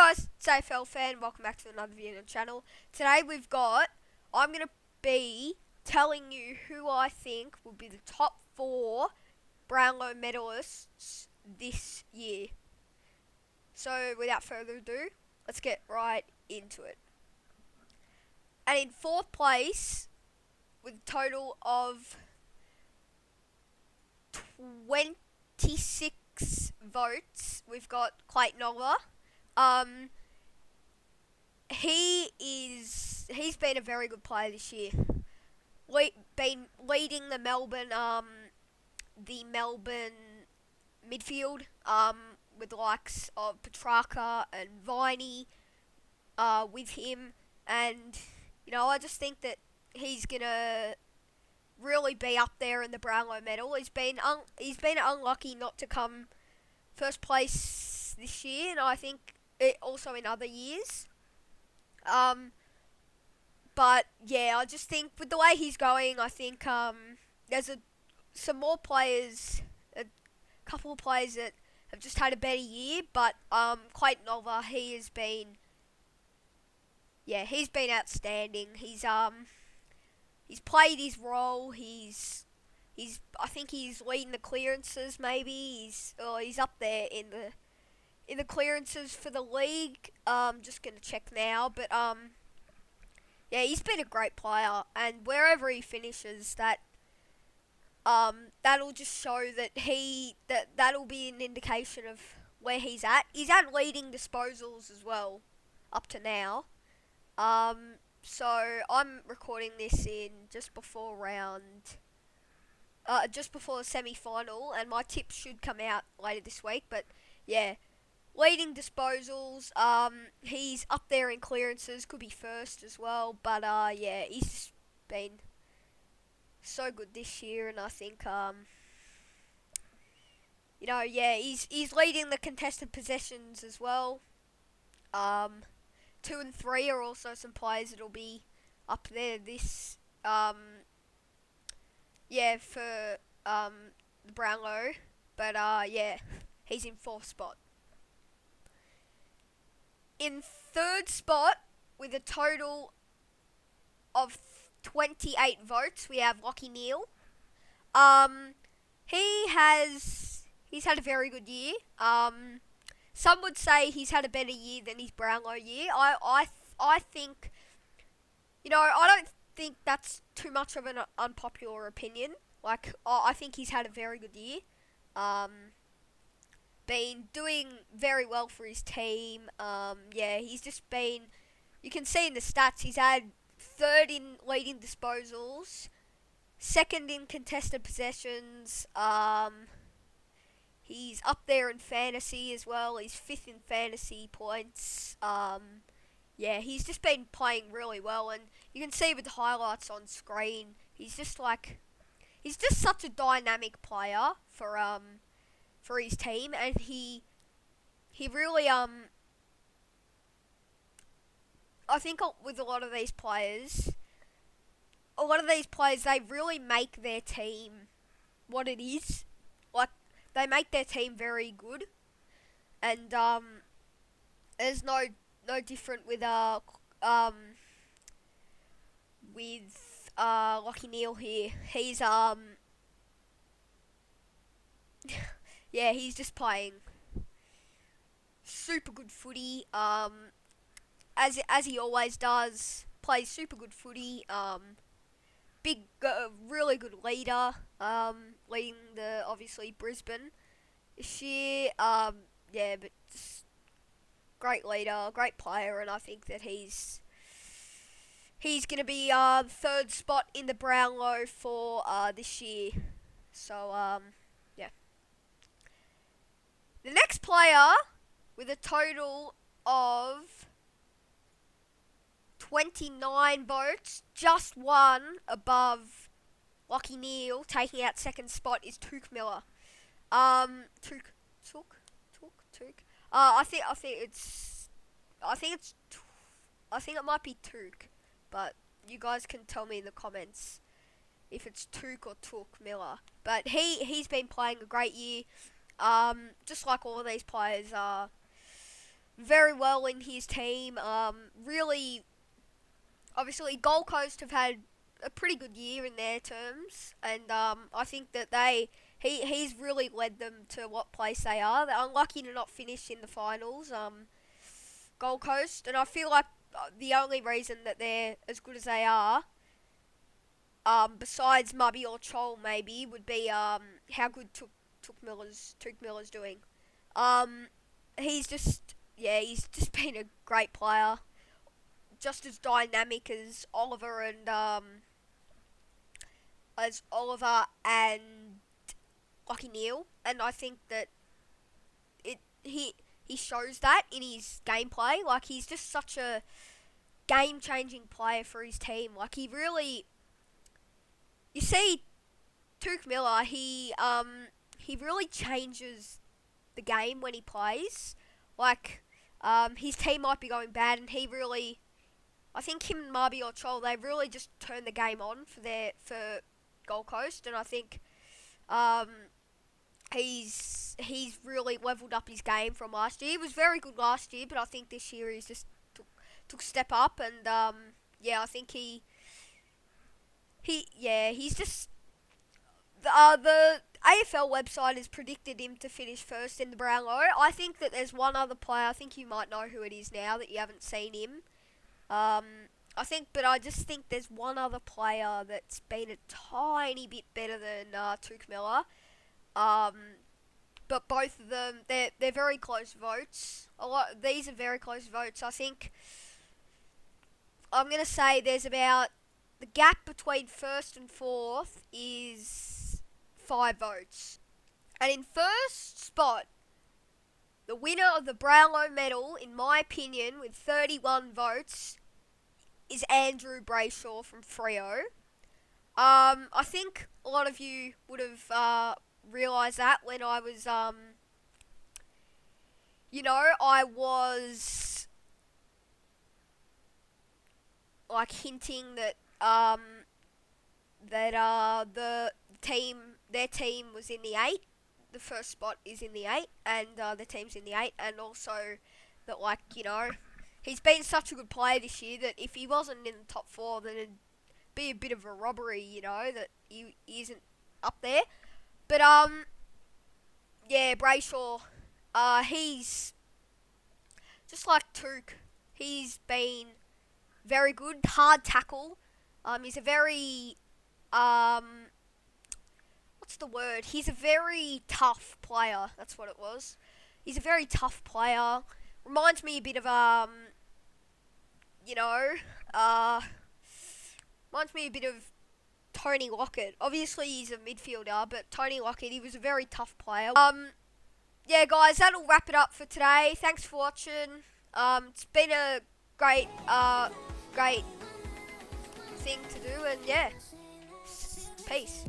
guys, it's AFL fan. Welcome back to another video on the channel. Today I'm going to be telling you who I think will be the top 4 Brownlow medalists this year. So without further ado, let's get right into it. And in 4th place, with a total of 26 votes, we've got Clayton Oliver. He's been a very good player this year. Been leading the Melbourne midfield with the likes of Petrarca and Viney with him, and I just think that he's gonna really be up there in the Brownlow medal. He's been unlucky not to come first place this year, and I think also in other years. But yeah, I just think with the way he's going, I think there's some more players, a couple of players that have just had a better year. But Clayton Oliver, he's been outstanding. He's played his role. I think he's leading the clearances. Maybe he's up there in the clearances for the league. Just gonna check now, but yeah, he's been a great player, and wherever he finishes, that'll just show that'll be an indication of where he's at. He's at leading disposals as well, up to now. So I'm recording this in just before the semi-final, and my tips should come out later this week. But yeah, leading disposals, he's up there in clearances, could be first as well. But yeah, he's just been so good this year, and I think he's leading the contested possessions as well. 2 and 3 are also some players that'll be up there this for the Brownlow. But yeah, he's in 4th spot. In 3rd spot, with a total of 28 votes, we have Lachie Neale. He's had a very good year. Some would say he's had a better year than his Brownlow year. I think, I don't think that's too much of an unpopular opinion. Like, I think he's had a very good year. Been doing very well for his team. He's just been, you can see in the stats, he's had 3rd in leading disposals, 2nd in contested possessions. He's up there in fantasy as well. He's 5th in fantasy points. He's just been playing really well, and you can see with the highlights on screen, he's just such a dynamic player for his team, and he really I think with a lot of these players, they really make their team what it is. Like, they make their team very good, and there's no different with Lachie Neale here. He's yeah, he's just playing super good footy. As he always does, plays super good footy. Really good leader. Leading obviously Brisbane this year. But just great leader, great player, and I think that he's gonna be 3rd spot in the Brownlow for this year. So yeah. The next player with a total of 29 votes, just one above Lachie Neale, taking out 2nd spot, is Touk Miller. Touk. I think it might be Touk, but you guys can tell me in the comments if it's Touk or Touk Miller. But he's been playing a great year. Just like all of these players are. very well in his team. Really, obviously, Gold Coast have had a pretty good year in their terms, and I think that he's really led them to what place they are. They're unlucky to not finish in the finals. Gold Coast, and I feel like the only reason that they're as good as they are, besides Mubby or Chol maybe, would be how good Took Miller's doing. Um, he's just been a great player, just as dynamic as Oliver and Lucky Neal, and I think that it he shows that in his gameplay. Like, he's just such a game-changing player for his team. Like, you see, Took Miller, he really changes the game when he plays. Like, his team might be going bad, and I think him and Marby or Chol, they really just turn the game on for Gold Coast, and I think he's really leveled up his game from last year. He was very good last year, but I think this year he's just took a step up, and yeah, I think he's just the AFL website has predicted him to finish first in the Brownlow. I think that there's one other player. I think you might know who it is now that you haven't seen him. I just think there's one other player that's been a tiny bit better than Took Miller. But both of them, they're very close votes. These are very close votes. I think I'm gonna say there's about the gap between first and fourth is 5 votes, and in first spot, the winner of the Brownlow Medal, in my opinion, with 31 votes, is Andrew Brayshaw from Freo. I think a lot of you would have realised that when I was, I was like hinting that their team was in the 8. The first spot is in the 8, and the team's in the 8, and also that, like, he's been such a good player this year that if he wasn't in the top 4, then it'd be a bit of a robbery, that he isn't up there. But yeah, Brayshaw, he's just like Took. He's been very good, hard tackle. He's a very what's the word? He's a very tough player. That's what it was. He's a very tough player. Reminds me a bit of reminds me a bit of Tony Lockett. Obviously, he's a midfielder, but Tony Lockett, he was a very tough player. Yeah, guys, that'll wrap it up for today. Thanks for watching. It's been a great thing to do, and yeah, peace.